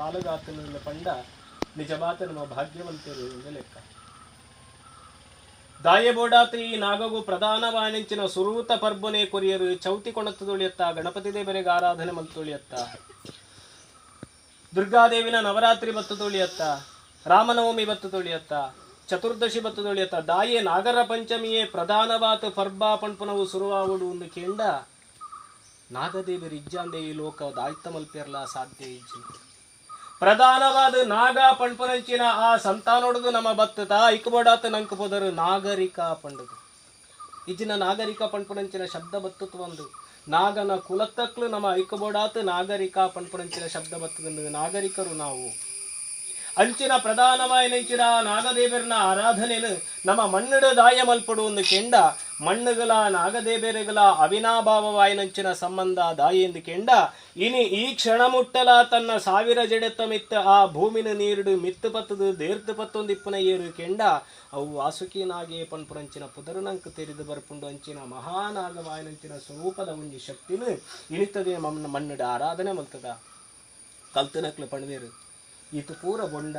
ಪಾಲುಗಾತನ ಪಂಡ ನಿಜವಾದ ನಮ್ಮ ಭಾಗ್ಯವಂತರು ಎಂದು ಲೆಕ್ಕ. ದಾಯಬೋಡಾತ ಈ ನಾಗಗೂ ಪ್ರಧಾನವಾನಿಂಚಿನ ಸುರೂತ ಪರ್ಬನೆ ಕೊರಿಯರು ಚೌತಿ ಕೊಣತ್ತು ತೊಳಿಯತ್ತ, ಗಣಪತಿ ದೇವರಿಗೆ ಆರಾಧನೆ ಮಲ್ತು ತೊಳಿಯತ್ತ, ದುರ್ಗಾದೇವಿನ ನವರಾತ್ರಿ ಬತ್ತು ತೊಳಿಯತ್ತ, ರಾಮನವಮಿ ಬತ್ತು ತೊಳಿಯತ್ತ, ಚತುರ್ದಶಿ ಬತ್ತು ತೊಳಿಯತ್ತ. ದಾಯೆ ನಾಗರ ಪಂಚಮಿಯೇ ಪ್ರಧಾನವಾದ ಪರ್ಬ ಪಣ್ಪುನವು ಸುರುವಾವುಡು ಒಂದು ಕೇಂಡ ನಾಗದೇವರಿ ಇಜ್ಜಾಂದೆ ಈ ಲೋಕ ದಾಯ್ತ ಮಲ್ಪಿರ್ಲ ಸಾಧ್ಯ ಇಜ್ಜಿ. ಪ್ರಧಾನವಾದ ನಾಗ ಪಣ್ಪನಂಚಿನ ಆ ಸಂತಾನೊಡದು ನಮ್ಮ ಬತ್ತದ ಐಕಬೋಡಾತ ನಂಕ ಪೋದರು ನಾಗರಿಕ ಪಂಡದು ಇಜ್ಜಿನ ನಾಗರಿಕ ಪಣ್ಪನಂಚಿನ ಶಬ್ದ ಬತ್ತುತ್ತು ಒಂದು ನಾಗನ ಕುಲತ್ತಕ್ಲು ನಮ್ಮ ಐಕಬೋಡಾತ ನಾಗರಿಕ ಪಣ್ಪನಂಚಿನ ಶಬ್ದ ಬತ್ತದ ನಾಗರಿಕರು ನಾವು ಅಂಚಿನ ಪ್ರಧಾನವಾಯಿನಂಚಿನ ನಾಗದೇವರನ ಆರಾಧನೆನು ನಮ್ಮ ಮಣ್ಣುಡ ದಾಯ ಮಲ್ಪಡು ಒಂದು ಕೆಂಡ ಮಣ್ಣುಗಳ ನಾಗದೇವರೆಗಳ ಅವಿನಾಭಾವವಾಯಿನಂಚಿನ ಸಂಬಂಧ ದಾಯಿ ಎಂದು ಕೆಂಡ ಇನಿ ಈ ಕ್ಷಣ ಮುಟ್ಟಲ ತನ್ನ ಸಾವಿರ ಜಡೆತ್ತ ಮಿತ್ತ ಆ ಭೂಮಿನ ನೀರುಡು ಮಿತ್ತು ಪತ್ತದು ದೇರ್ತು ಪತ್ತೊಂದು ಇಪ್ಪನ ಏರು ಕೆಂಡ ಅವು ವಾಸುಕಿನಾಗೆ ಪಣ್ಪುರಂಚಿನ ಪುದರುನಂಕ ತೆರೆದು ಬರ್ಪುಂಡು ಅಂಚಿನ ಮಹಾನಾಗವಾಯಿನಂಚಿನ ಸ್ವರೂಪದ ಒಂಜಿ ಶಕ್ತಿನು ಇನಿತದೆ ಮಣ್ಣುಡ ಆರಾಧನೆ ಮಲ್ತದ ಕಲ್ತನಕ್ಲು ಪಣವೇರು ಈತು ಪೂರ ಬೊಂಡ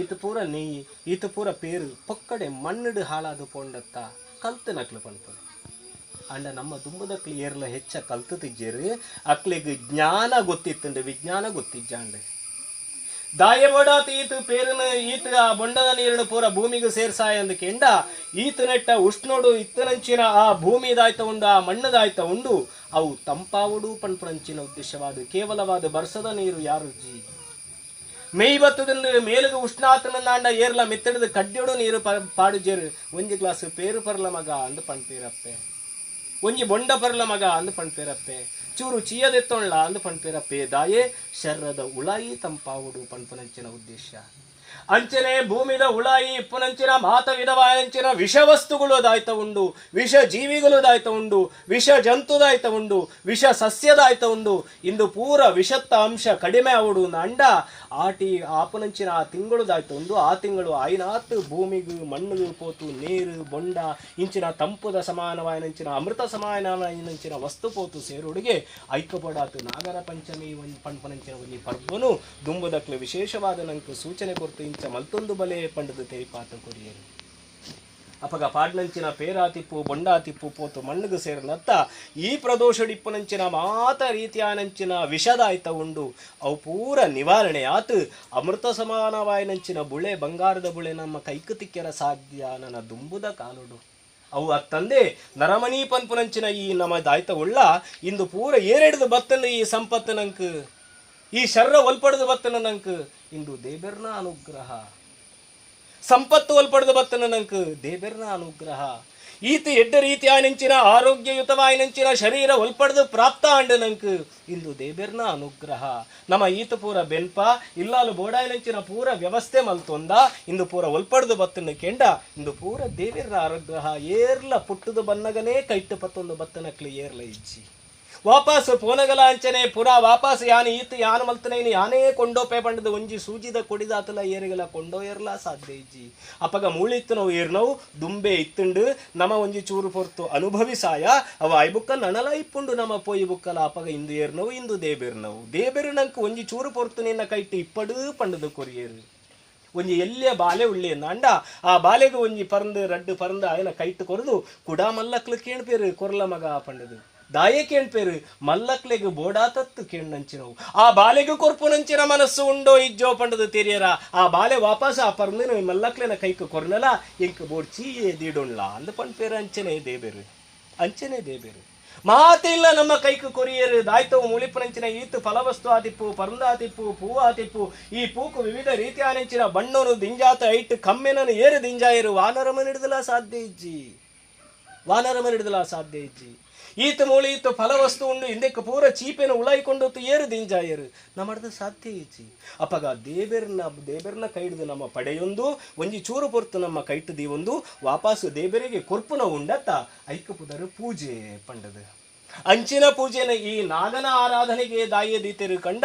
ಈತು ಪೂರ ನೆಯ್ಯಿ ಈತು ಪೂರ ಪೇರು ಪೊಕ್ಕಡೆ ಮಣ್ಣುಡು ಹಾಳಾದು ಪೊಂಡತ್ತ ಕಲ್ತು ನಕ್ಲು ಪಣ್ಪು ಅಂಡ ನಮ್ಮ ದುಂಬದಕ್ಲು ಏರ್ಲ ಹೆಚ್ಚ ಕಲ್ತು ತಿಜ್ಜೇರು ಅಕ್ಲಿಗೆ ಜ್ಞಾನ ಗೊತ್ತಿತ್ತಂಡು ವಿಜ್ಞಾನ ಗೊತ್ತಿಜ್ಜಾಂಡು ದಾಯಬೋಡಾತ ಈತು ಪೇರಿನ ಈತ ಆ ಬೊಂಡದ ನೀರನ್ನು ಪೂರ ಭೂಮಿಗೆ ಸೇರ್ಸಾಯ ಅಂದ ಕೆಂಡ ಈತು ನೆಟ್ಟ ಉಷ್ಣೋಡು ಇತ್ತನಂಚಿನ ಆ ಭೂಮಿ ದಾಯ್ತ ಉಂಡು ಆ ಮಣ್ಣದಾಯ್ತ ಉಂಡು ಅವು ತಂಪಾವುಡು ಪಣ್ಪುರಂಚಿನ ಉದ್ದೇಶವಾದ ಕೇವಲವಾದ ಬರ್ಸದ ನೀರು ಯಾರು ಜಿ ಮೇಯ್ಬತ್ತದ ಮೇಲುಗ ಉಷ್ಣಾತನಂದಾಂಡ ಏರ್ಲ ಮೆತ್ತಡದ ಕಡ್ಡಿಯೋಡು ನೀರು ಪಾಡುಜೇರು ಒಂಜಿ ಗ್ಲಾಸ್ ಪೇರು ಪರ್ಲ ಮಗ ಅಂದು ಪಣ್ಪೇರಪ್ಪೆ ಒಂಜಿ ಬೊಂಡ ಪರ್ಲ ಮಗ ಅಂದು ಪಣ್ಪೇರಪ್ಪೆ ಚೂರು ಚೀಯದೆತ್ತೊಳ್ಳ ಅಂದು ಪಣ್ಪೇರಪ್ಪೆ ದಾಯೆ ಶರ್ರದ ಉಳಾಯಿ ತಂಪಾವುಡು ಪಣ್ಪನಂಚಿನ ಉದ್ದೇಶ ಅಂಚನೆ ಭೂಮಿದ ಉಳಾಯಿ ಇಪ್ಪನಂಚಿನ ಮಾತ ವಿಧವಾಯಂಚಿನ ವಿಷ ವಸ್ತುಗಳು ದಾಯ್ತ ಉಂಡು ವಿಷ ಜೀವಿಗಳು ದಾಯ್ತ ಉಂಡು ವಿಷ ಜಂತುದಾಯ್ತ ಉಂಡು ವಿಷ ಸಸ್ಯದಾಯ್ತ ಉಂಡು ಇಂದು ಪೂರ ವಿಷತ್ತ ಅಂಶ ಕಡಿಮೆ ಆವುಡು ಅಂಡ ಆಟಿ ಆಪನಂಚಿನ ಆ ತಿಂಗಳು ದಾಯ್ತ ಉಂಡು ಆ ತಿಂಗಳು ಆಯ್ನಾತ್ ಭೂಮಿಗೂ ಮಣ್ಣಿಗೂ ಪೋತು ನೀರು ಬೊಂಡ ಇಂಚಿನ ತಂಪುದ ಸಮಾನವಾಯನಂಚಿನ ಅಮೃತ ಸಮಾನವಾಯನಂಚಿನ ವಸ್ತು ಪೋತು ಸೇರುಡಿಗೆ ಐಕ್ಯಪಡಾತು ನಾಗರ ಪಂಚಮಿ ಪಣ್ಪನಂಚಿನ ಒಂಜಿ ಪರ್ವನು ದುಂಬುದಕ್ಲೆ ವಿಶೇಷವಾದ ನಂಕು ಸೂಚನೆ ಕೊರ್ತು ಇಂಚ ಮಲ್ತೊಂದು ಬಲೆ ಪಂಡದು ತೆರಿಪಾತ ಕೊರಿಯರು ಅಪಗ ಪಾಡ್ನಂಚಿನ ಪೇರಾತಿಪ್ಪು ಬೊಂಡಾತಿಪ್ಪು ಪೋತು ಮಣ್ಣುಗು ಸೇರನತ್ತ ಈ ಪ್ರದೋಷಡಿಪ್ಪನಂಚಿನ ಮಾತ ರೀತಿಯಾನಂಚಿನ ವಿಷದಾಯ್ತ ಉಂಡು ಅವು ಪೂರ ನಿವಾರಣೆ ಆತು ಅಮೃತ ಸಮಾನವಾಯನಂಚಿನ ಬುಳೆ ಬಂಗಾರದ ಬುಳೆ ನಮ್ಮ ಕೈಕು ತಿಕ್ಕೆರ ಸಾಧ್ಯ ನನ್ನ ದುಂಬುದ ಕಾಲುಡು ಅವು ಅತ್ತಂದೆ ನರಮಣಿ ಪನ್ಪುನಂಚಿನ ಈ ನಮ್ಮ ದಾಯ್ತ ಉಳ್ಳ ಇಂದು ಪೂರ ಏರೆಡ್ದು ಬತ್ತನ ಈ ಸಂಪತ್ತು ನಂಕ್ ಈ ಶರ್ರ ಒಲ್ಪಡ್ದು ಬತ್ತನ ನಂಕ್ ಇಂದು ದೇಬೆರ್ನ ಅನುಗ್ರಹ ಸಂಪತ್ತು ಒಲ್ಪಡ್ದು ಬತ್ತನ ನಂಕ್ ದೇಬೆರ್ನ ಅನುಗ್ರಹ ಈತ ಎಡ್ಡ ರೀತಿಯಾಯನಂಚಿನ ಆರೋಗ್ಯಯುತವಾಯನಂಚಿನ ಶರೀರ ಒಲ್ಪಡ್ದು ಪ್ರಾಪ್ತ ಅಂಡ ನಂಕ್ ಇಂದು ದೇಬೆರ್ನ ಅನುಗ್ರಹ ನಮ್ಮ ಈತ ಪೂರ ಬೆನ್ಪ ಇಲ್ಲಾಲು ಬೋಡಾಯನಂಚಿನ ಪೂರ ವ್ಯವಸ್ಥೆ ಮಲ್ತೊಂದ ಇಂದು ಪೂರ ಒಲ್ಪಡ್ದು ಬತ್ತನ ಕೆಂಡ ಇಂದು ಪೂರ ದೇವೆರ್ನ ಅನುಗ್ರಹ ಏರ್ಲ ಪುಟ್ಟದು ಬನ್ನಗನೇ ಕೈಟ್ಟು ಪತ್ತೊಂದು ಬತ್ತನಕ್ಲಿ ಏರ್ಲ ಇಜ್ಜಿ ವಾಪಸ್ ಪೋನಗಲ ಅಂಚನೆ ಪುರಾ ವಾಪಸ್ ಯಾನು ಈತ ಯಾನು ಮಲ್ತನೇನು ಯಾನೇ ಕೊಂಡೋಪೆ ಪಂಡದು ಒಂಜಿ ಸೂಜಿದ ಕೊಡಿದಾತಲ ಏರಿಗಲ ಕೊಂಡೋ ಏರ್ಲ ಸಾಧ್ಯ ಇಜ್ಜಿ ಅಪಗ ಮೂಳಿತ್ತು ನಾವು ಏರ್ನವು ದುಂಬೆ ಇತ್ತುಂಡು ನಮ್ಮ ಒಂಜಿ ಚೂರು ಪೊರ್ತು ಅನುಭವಿಸಾಯ ಅವ ಐಬುಕ್ಕ ನನಲ ಇಪ್ಪುಂಡು ನಮ್ಮ ಪೋಯಿ ಬುಕ್ಕಲ ಅಪಗ ಇಂದು ಏರ್ನವು ಇಂದು ದೇಬೆರ್ನವು ದೇಬೆರ್ನಂಕ್ ಒಂಜಿ ಚೂರು ಪೊರ್ತು ನಿನ್ನ ಕೈಟ್ಟು ಇಪ್ಪಡು ಪಂಡದು ಕೊರಿಯರು ಒಂಜಿ ಎಲ್ಲಿಯ ಬಾಲೆ ಉಳ್ಳಿ ಅಂದ ಆ ಬಾಲೆಗೆ ಒಂಜಿ ಪರಂದು ರಡ್ಡು ಪರಂದು ಆಯನ ಕೈಟ್ಟು ಕೊರದು ಕುಡಾ ಮಲ್ಲಕ್ಲು ಕೇಳ್ಪೇರು ಕೊರ್ಲ ಮಗ ಪಂಡದು ದಾಯೆ ಕೇಳ್ಪೇರು ಮಲ್ಲಕ್ಲೆಗೆ ಬೋಡಾತತ್ತು ಕೇಳ್ನಂಚಿನವು ಆ ಬಾಲೆಗೂ ಕೊರ್ಪುನಂಚಿನ ಮನಸ್ಸು ಉಂಡೋ ಇಜ್ಜೋ ಪಂಡದು ತೆರಿಯರ ಆ ಬಾಲೆ ವಾಪಸ್ ಆ ಪರಂದಿನ ಮಲ್ಲಕ್ಲೆನ ಕೈಕು ಕೊರ್ನಲ ಎಂಕ್ ಬೋಡ್ ಚೀಯೇ ದೀಡುಣ್ಲ ಅಂದ ಪಂಡ್ಪೇರು ಅಂಚನೆ ದೇಬೇರು ಮಾತಿಲ್ಲ ನಮ್ಮ ಕೈಕು ಕೊರಿಯರು ದಾಯ್ತವು ಮುಳಿಪುನಂಚಿನ ಈತು ಫಲವಸ್ತು ಆತಿಪ್ಪು ಪರಂದಾತಿಪ್ಪು ಪೂ ಆತಿಪ್ಪು ಈ ಪೂಕು ವಿವಿಧ ರೀತಿಯಾನಂಚಿನ ಬಣ್ಣನು ದಿಂಜಾತ ಐಟ್ ಕಮ್ಮೆನನು ಏರು ದಿಂಜಾಯರು ವಾನರಮನಿಡ್ದಲ ಸಾಧ್ಯ ಇಜ್ಜಿ ಈತ ಮೂಳಿ ಈತ ಫಲವಸ್ತು ಉಂಡು ಹಿಂದಕ್ಕೆ ಪೂರ ಚೀಪೆನ ಉಳಾಯಿಕೊಂಡು ಏರು ದಿಂಜಾಯರು ನಮ್ಮಡ್ದು ಸಾಧ್ಯ ಇಜ್ಜಿ ಅಪಗ ದೇಬೆರ್ನ ಕೈಡ್ದು ನಮ್ಮ ಪಡೆಯೊಂದು ಒಂಜಿ ಚೂರು ಪೊರ್ತು ನಮ್ಮ ಕೈಟ್ಟು ದೀವೊಂದು ವಾಪಸ್ಸು ದೇಬೆರಿಗೆ ಕೊರ್ಪುನ ಉಂಡತ್ತ ಐಕ್ಯ ಪುದರು ಪೂಜೆ ಪಂಡದು ಅಂಚಿನ ಪೂಜೆನ ಈ ನಾಗನ ಆರಾಧನೆಗೆ ದಾಯ ದೀತೆರು ಕಂಡ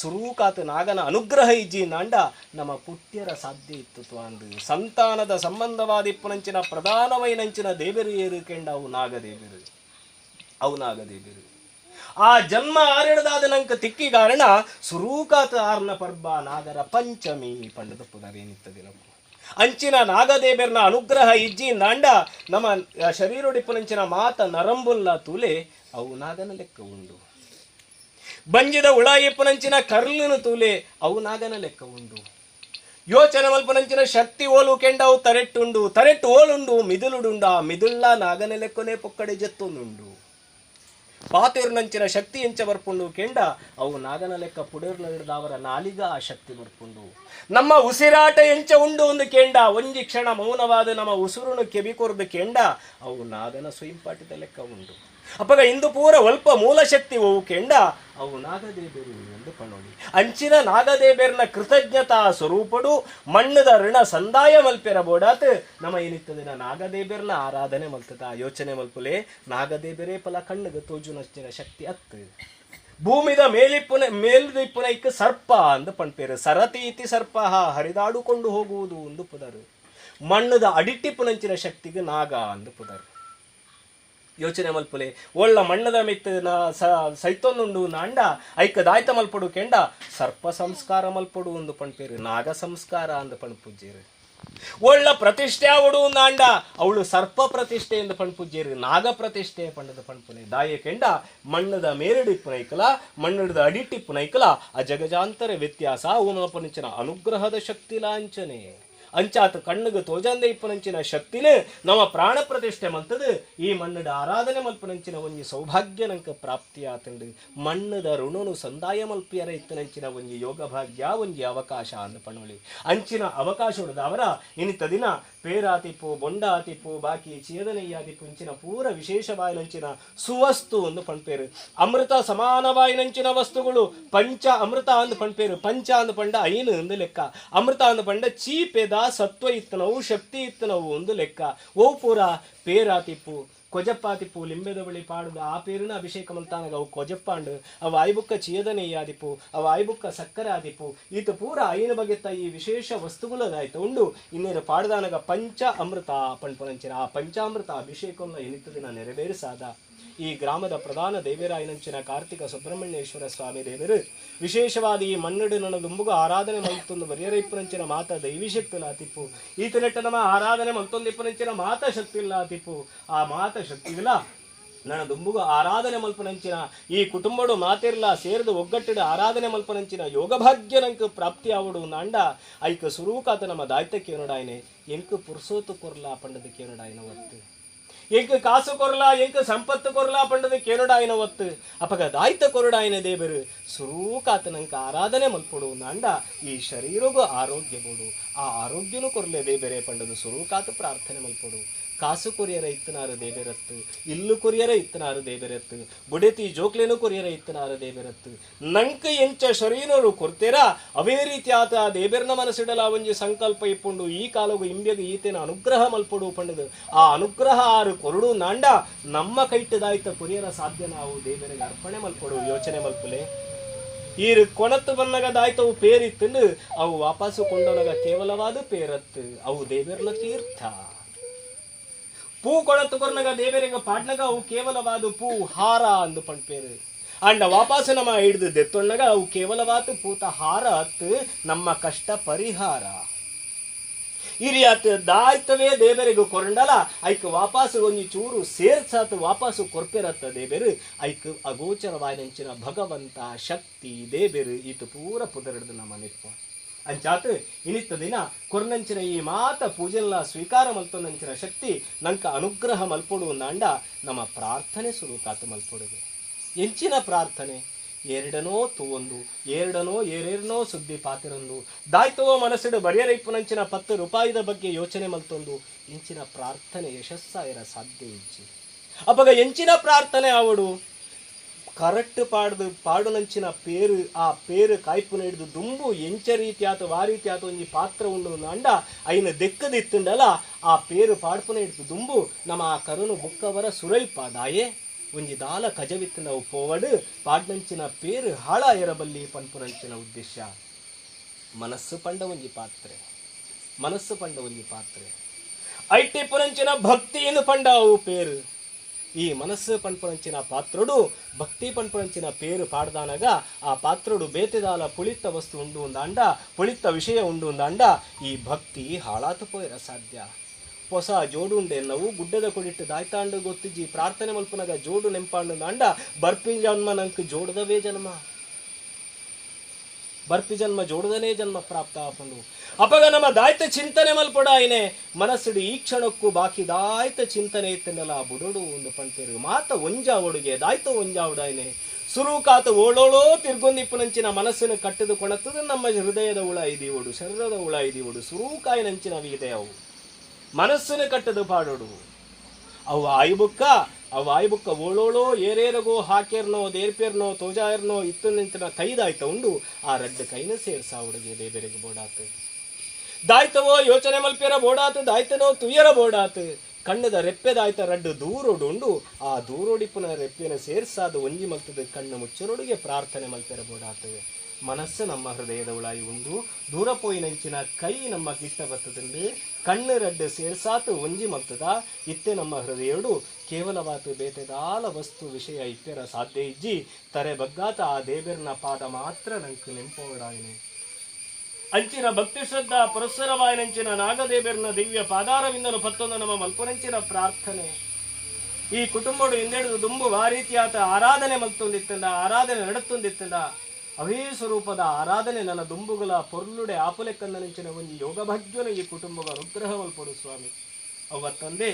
ಸುರೂಕಾತ ನಾಗನ ಅನುಗ್ರಹ ಇಜ್ಜಿ ನಾಂಡ ನಮ್ಮ ಪುಟ್ಯರ ಸಾಧ್ಯ ಇತ್ತು ಅಂದು ಸಂತಾನದ ಸಂಬಂಧವಾದಿಪ್ಪುನಂಚಿನ ಪ್ರಧಾನವೈನಂಚಿನ ದೇಬೆರು ಏರು ಕೆಂಡ ಅವು ನಾಗದೇಬೆರು ಆ ಜನ್ಮ ಆರಿಡದಾದ ನಂಕ ತಿಕ್ಕಿ ಕಾರಣ ಸುರೂಕಾತ ಆರ್ನ ಪರ್ಬ ನಾಗರ ಪಂಚಮಿ ಪಂಡದ ಪುನರೇನಿತ್ತದಿ ನಮ್ಮ ಅಂಚಿನ ನಾಗದೇಬೇರ್ನ ಅನುಗ್ರಹ ಇಜ್ಜಿ ನಾಂಡ ನಮ್ಮ ಶರೀರೊಡಿಪ್ಪುನಂಚಿನ ಮಾತ ನರಂಬುಲ್ಲ ತೂಲೆ ಅವು ನಾಗನ ಲೆಕ್ಕ ಉಂಡು. ಬಂಜಿದ ಉಳಾಯಿಪ್ಪುನಂಚಿನ ಕರ್ಲಿನ ತೂಲೆ ಅವು ನಾಗನ ಲೆಕ್ಕ ಉಂಡು. ಯೋಚನೆ ಮಲ್ಪನಂಚಿನ ಶಕ್ತಿ ಓಲು ಕೆಂಡವು ತರೆಟ್ಟುಂಡು, ತರೆಟ್ಟು ಓಲುಂಡು ಮಿದುಲುಡುಂಡ, ಮಿದುಳ್ಳ ನಾಗನ ಲೆಕ್ಕನೆ ಪೊಕ್ಕಡೆ ಜತ್ತೊಂದುಂಡು. ಪಾತೇರ್ನಂಚಿನ ಶಕ್ತಿ ಎಂಚ ಬರ್ಪುಂಡು ಕೆಂಡ ಅವು ನಾಗನ ಲೆಕ್ಕ ಪುಡೇರ್ನ ಹಿಡಿದವರ ನಾಲಿಗ ಆ ಶಕ್ತಿ ಬರ್ಪುಂಡು. ನಮ್ಮ ಉಸಿರಾಟ ಎಂಚ ಉಂಡು ಒಂದು ಕೆಂಡ ಒಂಜಿ ಕ್ಷಣ ಮೌನವಾದ ನಮ್ಮ ಉಸುರುನು ಕೆಬಿಕೊರ್ದು ಕೆಂಡ ಅವು ನಾಗನ ಸ್ವಯಂಪಾಟಿದ ಲೆಕ್ಕ ಉಂಡು. ಅಪ್ಪಗ ಇಂದು ಪೂರ ಒಲ್ಪ ಮೂಲ ಶಕ್ತಿ ಅವು ಕೆಂಡ ಅವು ನಾಗದೇಬೇರು ಎಂದು ಪಣೋಡಿ. ಅಂಚಿನ ನಾಗದೇಬೇರ್ನ ಕೃತಜ್ಞತಾ ಸ್ವರೂಪಡು ಮಣ್ಣದ ಋಣ ಸಂದಾಯ ಮಲ್ಪೆರ ಬೋಡಾತ್ ನಮ್ಮ ಏನಿತ್ತದಿನ ನಾಗದೇಬೇರ್ನ ಆರಾಧನೆ ಮಲ್ತದ ಯೋಚನೆ ಮಲ್ಪುಲೆ ನಾಗದೇಬೇರೇ ಪಲ ಕಣ್ಣಗ ತೋಜುನಷ್ಟಿನ ಶಕ್ತಿ ಅತ್ತು. ಭೂಮಿದ ಮೇಲ್ದಿಪ್ಪುನ ಇಕ್ಕ ಸರ್ಪ ಅಂದು ಪಣ್ಪೇರು ಸರತಿ ಇತಿ ಸರ್ಪ ಹರಿದಾಡುಕೊಂಡು ಹೋಗುವುದು ಒಂದು ಪುದರು. ಮಣ್ಣದ ಅಡಿಟ್ಟಿಪ್ಪುನಂಚಿನ ಶಕ್ತಿಗೆ ನಾಗ ಅಂದು ಪುದರು. ಯೋಚನೆ ಮಲ್ಪುಲೆ ಒಳ್ಳ ಮಣ್ಣದ ಮಿತ್ತ ಸೈತೊಂದುಂಡು ನಾಂಡ ಐಕ ದಾಯ್ತ ಮಲ್ಪಡು ಕೆಂಡ ಸರ್ಪ ಸಂಸ್ಕಾರ ಮಲ್ಪಡು ಒಂದು ಪಣ್ಪೇರು ನಾಗ ಸಂಸ್ಕಾರ ಅಂದು ಪಣ್ಪುಜ್ಜೇರು. ಒಳ್ಳ ಪ್ರತಿಷ್ಠೆ ಅವಡು ನಾಂಡ ಅವಳು ಸರ್ಪ ಪ್ರತಿಷ್ಠೆ ಎಂದು ಪಣ್ಪುಜ್ಜೇರು ನಾಗ ಪ್ರತಿಷ್ಠೆ ಪಂಡದ ಪಣ್ಪುನೆ ದಾಯ ಕೆಂಡ ಮಣ್ಣದ ಮೇರಡಿಪ್ಪುನೈಕಲ ಮಣ್ಣದ ಅಡಿಟ್ಟಿಪ್ಪುನೈಕಲ ಆ ಜಗಜಾಂತರ ವ್ಯತ್ಯಾಸ ಓಮಪನಿಂಚಿನ ಅನುಗ್ರಹದ ಶಕ್ತಿ ಲಾಂಛನೆ ಅಂಚಾತ ಕಣ್ಣಗ ತೋಜಂದೆ ಇಪ್ಪನಂಚಿನ ಶಕ್ತಿನೇ ನಮ್ಮ ಪ್ರಾಣ ಪ್ರತಿಷ್ಠೆ ಮಲ್ತದು. ಈ ಮಣ್ಣದ ಆರಾಧನೆ ಮಲ್ಪನಂಚಿನ ಒಂಜಿ ಸೌಭಾಗ್ಯ ನಂಕ ಪ್ರಾಪ್ತಿ ಆತಂಡು. ಮಣ್ಣದ ಋಣನು ಸಂದಾಯ ಮಲ್ಪಿಯರ ಇತ್ತನಂಚಿನ ಒಂಜಿ ಯೋಗ ಭಾಗ್ಯ ಒಂಜಿ ಅವಕಾಶ ಅಂದು ಪಣೋಳಿ. ಅಂಚಿನ ಅವಕಾಶ ಉಳಿದವರ ಇನ್ನಿತ್ತ ದಿನ ಪೇರಾತಿಪ್ಪು ಬೊಂಡಾತಿಪ್ಪು ಬಾಕಿ ಚೇದನೆಯಾದಿಪ್ಪು ಇಂಚಿನ ಪೂರ ವಿಶೇಷವಾಯಿನಂಚಿನ ಸುವಸ್ತು ಒಂದು ಪಣ್ಪೇರು. ಅಮೃತ ಸಮಾನವಾಯಿನಂಚಿನ ವಸ್ತುಗಳು ಪಂಚ ಅಮೃತ ಅಂದು ಪಣ್ಪೇರು. ಪಂಚ ಅಂದು ಪಂಡ ಐನು ಒಂದು ಲೆಕ್ಕ, ಅಮೃತ ಅಂದು ಪಂಡ ಚೀಪೆದ ಸತ್ವ ಇತ್ತನವು ಶಕ್ತಿ ಇತ್ತನವು ಒಂದು ಲೆಕ್ಕ. ಓ ಪೂರ ಪೇರಾತಿಪ್ಪು ಕೊಜಪ್ಪಾತಿಪ್ಪು ಲಿಂಬೆದ ಬಳಿ ಪಾಡುದ ಆ ಪೇರಿನ ಅಭಿಷೇಕ ಮಂತಾನಾಗ ಅವು ಕೊಜಪ್ಪಾಂಡು ಅವು ಆಯ್ಬುಕ್ಕ ಚೇದನೆಯಾದಿಪ್ಪು ಅವು ಆಯ್ಬುಕ್ಕ ಸಕ್ಕರೆ ಆದಿಪ್ಪು ಈತ ಪೂರ ಐನ ಬಗೆತ್ತ ಈ ವಿಶೇಷ ವಸ್ತುಗಳದಾಯ್ತು ಉಂಡು ಇನ್ನೇನು ಪಾಡ್ದಾನಾಗ ಪಂಚ ಅಮೃತ ಪಣ್ಪನಂಚಿನ ಆ ಪಂಚಾಮೃತ ಅಭಿಷೇಕವನ್ನು ಎನಿತ್ತ ದಿನ ನೆರವೇರಿಸಾದ. ಈ ಗ್ರಾಮದ ಪ್ರಧಾನ ದೇವರಾಯನಂಚಿನ ಕಾರ್ತಿಕ ಸುಬ್ರಹ್ಮಣ್ಯೇಶ್ವರ ಸ್ವಾಮಿ ದೇವರು ವಿಶೇಷವಾದ ಈ ಮನ್ನಡು ನನ್ನ ದುಂಬುಗ ಆರಾಧನೆ ಮಲ್ತೊಂದು ಬರಿಯರೈಪ್ಪನಂಚಿನ ಮಾತ ದೈವಿ ಶಕ್ತಿ ಲಾತಿಪ್ಪು ಈತನೆಟ್ಟ ನಮ್ಮ ಆರಾಧನೆ ಮಲ್ತೊಂದಿಪ್ಪನಂಚಿನ ಮಾತ ಶಕ್ತಿ ಲಾತಿಪ್ಪು ಆ ಮಾತ ಶಕ್ತಿ ಇಲ್ಲ ನನ್ನ ದುಂಬುಗ ಆರಾಧನೆ ಮಲ್ಪನಂಚಿನ ಈ ಕುಟುಂಬಡು ಮಾತಿರ್ಲ ಸೇರಿದು ಒಗ್ಗಟ್ಟಿಡ ಆರಾಧನೆ ಮಲ್ಪನಂಚಿನ ಯೋಗ ಭಾಗ್ಯ ನಂಕ ಪ್ರಾಪ್ತಿ ಆವಡು ನಾಂಡ ಐಕ ಸುರೂಕಾತ ನಮ್ಮ ದಾಯ್ತಕ್ಕೆ ಏನೋಡಾಯನೆ ಎಂಕ ಪುರ್ಸೋತು ಕೊರ್ಲಾ ಪಂಡದಕ್ಕೆ ಏನೋಡಾಯನ ಒತ್ತು ಎಂಕ ಕಾಸು ಕೊರಲಾ ಎಂಕ ಸಂಪತ್ತು ಕೊರಲಾ ಪಂಡದಕ್ಕೆ ಏನೋಡಾಯನ ಒತ್ತು ಅಪಗ ದಾಯ್ತ ಕೊರಡಾಯನ ದೇವರು ಸುರೂಕಾತನಂಕ ಆರಾಧನೆ ಮಲ್ಪಡು ನಾಂಡ ಈ ಶರೀರಗೂ ಆರೋಗ್ಯ ಬೋಡು ಆ ಆರೋಗ್ಯನೂ ಕೊರಲೆ ದೇಬೇರೆ ಪಂಡದು ಸುರೂಕಾತ ಪ್ರಾರ್ಥನೆ ಮಲ್ಪಡು. ಕಾಸು ಕೊರಿಯರ ಇತ್ತನಾರು ದೇಬೇರತ್ತು ಇಲ್ಲು ಕೊರಿಯರ ಇತ್ತನಾರು ದೇಬೇರತ್ತು ಬುಡೆತಿ ಜೋಕ್ಲೇನು ಕೊರಿಯರ ಇತ್ತನಾರು ದೇಬೇರತ್ತು ನಂಕ ಎಂಚ ಶರೀರರು ಕೊರ್ತೆರ ಅವೇ ರೀತಿಯಾತ ದೇಬೇರ್ನ ಮನಸ್ಸಿಡಲ ಒಂಜಿ ಸಂಕಲ್ಪ ಇಪ್ಪುಂಡು ಈ ಕಾಲಗು ಇಂಬೆಗು ಈತೇನ ಅನುಗ್ರಹ ಮಲ್ಪಡು ಪಂಡದು ಆ ಅನುಗ್ರಹ ಆರು ಕೊರಡು ನಾಂಡ ನಮ್ಮ ಕೈಟ್ಟದಾಯ್ತ ಕೊರಿಯರ ಸಾಧ್ಯ ನಾವು ದೇವರಿಗೆ ಅರ್ಪಣೆ ಮಲ್ಪಡು. ಯೋಚನೆ ಮಲ್ಪಲೆ ಈರು ಕೊಣತ್ತು ಬನ್ನಗದಾಯ್ತವು ಪೇರಿತ್ತು ಅವು ವಾಪಸ್ಸು ಕೊಂಡವನಗ ಕೇವಲವಾದ ಪೇರತ್ತು ಅವು ದೇವೇರ್ನ ತೀರ್ಥ. ಪೂ ಕೊಳತ್ತು ಕೊರ್ನಗ ದೇವರಿಗೆ ಪಾಡ್ನಗ ಅವು ಕೇವಲವಾದ ಪೂ ಹಾರ ಅಂದು ಪಣ್ಪೇರು ಅಂಡ ವಾಪಸ್ ನಮ್ಮ ಹಿಡ್ದು ದೆತ್ತೊಣ್ಣಗ ಅವು ಕೇವಲವಾದ ಪೂತ ಹಾರ ಹತ್ತು ನಮ್ಮ ಕಷ್ಟ ಪರಿಹಾರ ಹಿರಿಯಾತ ದಾಯ್ತವೇ ದೇವರಿಗೂ ಕೊರಂಡಲ ಐಕ್ ವಾಪಸ್ ಒಂಜಿ ಚೂರು ಸೇರ್ಸಾತ್ ವಾಪಸ್ಸು ಕೊರ್ಪೆರತ್ತ ದೇಬೇರು ಐಕ್ ಅಗೋಚರವಾಯಿನಂಚಿನ ಭಗವಂತ ಶಕ್ತಿ ದೇಬೇರು ಈತ ಪೂರ ಪುದರಡ್ದು ನಮ್ಮ ನಿಪ್ಪ ಅಂಚಾತ್ ಇನಿತ್ತ ದಿನ ಕೊರ್ನಂಚಿನ ಈ ಮಾತ ಪೂಜೆಲ್ಲ ಸ್ವೀಕಾರ ಮಲ್ತೊಂದಂಚಿನ ಶಕ್ತಿ ನಂಕ ಅನುಗ್ರಹ ಮಲ್ಪೊಡು ನಾಂಡ ನಮ್ಮ ಪ್ರಾರ್ಥನೆ ಸುರುಕಾತ ಮಲ್ಪೊಡುದು. ಎಂಚಿನ ಪ್ರಾರ್ಥನೆ ಎರಡನೋ ತೂವೊಂದು ಏರೇರ್ನೋ ಸುದ್ದಿ ಪಾತಿರೊಂದು ದಾಯ್ತವೋ ಮನಸ್ಸಿಡು ಬರಿಯರೈಪ್ಪುನಂಚಿನ 10 ರೂಪಾಯಿದ ಬಗ್ಗೆ ಯೋಚನೆ ಮಲ್ತೊಂದು ಎಂಚಿನ ಪ್ರಾರ್ಥನೆ ಯಶಸ್ಸಾಯರ ಸಾಧ್ಯ ಇಜ್ಜಿ ಅಪಗ ಎಂಚಿನ ಪ್ರಾರ್ಥನೆ ಆವಡು ಕರೆಕ್ಟ್ ಪಾಡುನಂಚಿನ ಪೇರು ಆ ಪೇರು ಕಾಯ್ಪುನ ಹಿಡಿದು ದುಂಬು ಎಂಚ ರೀತಿಯಾತ ವಾ ರೀತಿಯಾತ ಒಂಜಿ ಪಾತ್ರ ಉಂಡು ಅಂಡ ಐನ ದೆಕ್ಕದಿತ್ತುಂಡಲ ಆ ಪೇರು ಪಾಡ್ಪುನ ಹಿಡಿದು ದುಂಬು ನಮ್ಮ ಆ ಕರುನು ಬುಕ್ಕವರ ಸುರೈಪ ದಾಯೆ ಒಂಜಿ ದಾಲ ಕಜವಿತ್ತು ನಾವು ಪೋವಡು ಪಾಡ್ನಂಚಿನ ಪೇರು ಹಾಳ ಎರಬಲ್ಲಿ ಪನ್ಪುನಂಚಿನ ಉದ್ದೇಶ ಮನಸ್ಸು ಪಂಡ ಒಂಜಿ ಪಾತ್ರೆ ಐಟಿ ಪುರಂಚಿನ ಭಕ್ತಿ ಎಂದು ಪಂಡ ಅವು ಪೇರು ఈ మనస్సు పణ్పణంచిన పాత్రుడు భక్తి పణ్పణంచిన పేరు పాడదానగా ఆ పాత్రుడు ಬೇತೆದಾಲ ಪುಳಿತ ವಸ್ತು ಉಂಡು ಅಂದ ಪುಳಿತ ವಿಷಯ ಉಂಡು ಅಂದ ಈ ಭಕ್ತಿ ಹಾಳಾತು ಪೋಯಿರ ಸಾಧ್ಯ ಹೊಸ ಜೋಡುಂಡೆ ನಾವು ಗುಡ್ಡದ ಕೊಡಿಟ್ಟು ದಾಯ್ತಾಂಡು ಗೊತ್ತಿಜ್ಜಿ ಪ್ರಾರ್ಥನೆ ಮಲ್ಪನಾಗ ಜೋಡು ನೆಂಪಾಂಡು ಅಂಡ ಬರ್ಪಿ ಜನ್ಮ ನಂಗೆ ಜೋಡದವೇ ಜನ್ಮ ಬರ್ಪಿ ಜನ್ಮ ಜೋಡದನೇ ಜನ್ಮ ಪ್ರಾಪ್ತ ಆಪಂಡು ಅಪಗ ನಮ್ಮ ದಾಯ್ತ ಚಿಂತನೆ ಮಲ್ಪೊಡಾಯಿನೆ ಮನಸ್ಸುಡು ಈ ಕ್ಷಣಕ್ಕೂ ಬಾಕಿ ದಾಯ್ತ ಚಿಂತನೆ ಇತ್ತನಲ್ಲ ಬುಡೋಡು ಒಂದು ಪಂಟೇರು ಮಾತ ಒಂಜಾ ಒಡುಗೆ ದಾಯ್ತ ಒಂಜಾ ಉಡಾಯಿನೆ ಸುರುಕಾತ ಓಳೋಳೋ ತಿರ್ಗೊಂದಿಪ್ಪುನಂಚಿನ ಮನಸ್ಸಿನ ಕಟ್ಟದು ಕೊಣತ್ತದು ನಮ್ಮ ಹೃದಯದ ಹುಳ ಇದೀವಡು ಶರೀರದ ಹುಳ ಇದೀವಡು ಸುರೂಕಾಯಿನಂಚಿನ ಇದೆ ಅವು ಮನಸ್ಸಿನ ಕಟ್ಟದು ಪಾಡೋಡು ಅವು ಆಯ್ಬುಕ್ಕ ಓಳೋಳೋ ಏರೇರಗೋ ಹಾಕ್ಯರ್ನೋ ದೇರ್ಪೇರ್ನೋ ತೋಜಾಯರ್ನೋ ಇತ್ತು ನಿಂತಿನ ಕೈದಾಯ್ತ ಉಂಡು ಆ ರಡ್ಡ ಕೈನ ಸೇರ್ಸಾ ಹುಡುಗಿ ದೇಬೇರೆಗೆ ಬೋಡಾತು ದಾಯ್ತವೋ ಯೋಚನೆ ಮಲ್ಪೇರ ಬೋಡಾತು ದಾಯ್ತನೋ ತುಯ್ಯರ ಬೋಡಾತು ಕಣ್ಣದ ರೆಪ್ಪೆದಾಯ್ತ ರಡ್ಡು ದೂರೋಡು ಉಂಡು ಆ ದೂರೋಡಿಪ್ಪನ ರೆಪ್ಪೆನ ಸೇರ್ಸಾದ ಒಂಜಿ ಮಲ್ತದ ಕಣ್ಣು ಮುಚ್ಚರೊಡಿಗೆ ಪ್ರಾರ್ಥನೆ ಮಲ್ಪೇರ ಬೋಡಾತು ಮನಸ್ಸು ನಮ್ಮ ಹೃದಯದ ಉಳಾಯಿ ಉಂಡು ದೂರ ಪೋಯಿನಂಚಿನ ಕೈ ನಮ್ಮ ಗಿಟ್ಟ ಬರ್ತದಂಡು ಕಣ್ಣು ರಡ್ಡು ಸೇರ್ಸಾತು ಒಂಜಿ ಮಲ್ತದ ಇತ್ತೆ ನಮ್ಮ ಹೃದಯಡು ಕೇವಲವಾತು ಬೇತೆದಾಲ ವಸ್ತು ವಿಷಯ ಇಪ್ಪೆರ ಸಾಧ್ಯ ಇಜ್ಜಿ ತರೆ ಬಗ್ಗಾತ ಆ ದೇಬೇರ್ನ ಪಾದ ಮಾತ್ರ ನಂಕು ನೆಂಪೋಡಾಯಿನೆ ಅಂಚಿನ ಭಕ್ತಿ ಶ್ರದ್ಧಾ ಪುರಸ್ಸರವಾಯಿನಂಚಿನ ನಾಗದೇಬೇರ್ನ ದಿವ್ಯ ಪಾದಾರವಿಂದನು ಪತ್ತೊಂದು ನಮ್ಮ ಮಲ್ಪನಂಚಿನ ಪ್ರಾರ್ಥನೆ ಈ ಕುಟುಂಬಡು ಹಿಂದೆಡಿದು ದುಂಬು ಆ ರೀತಿಯಾತ ಆರಾಧನೆ ಮಲ್ತೊಂದಿತ್ತಂಡ ಆರಾಧನೆ ನಡತ್ತೊಂದಿತ್ತಂಡ ಅವೇ ಸ್ವರೂಪದ ಆರಾಧನೆ ನನ್ನ ದುಂಬುಗಳ ಪೊರ್ಲುಡೆ ಆಪುಲೆ ಕನ್ನನಿಂಚಿನ ಒಂಜಿ ಯೋಗ ಭಾಗ್ಯನ ಈ ಕುಟುಂಬದ ಅನುಗ್ರಹ ಮಲ್ಪಡು ಸ್ವಾಮಿ ಅವತ್ತಂದೇ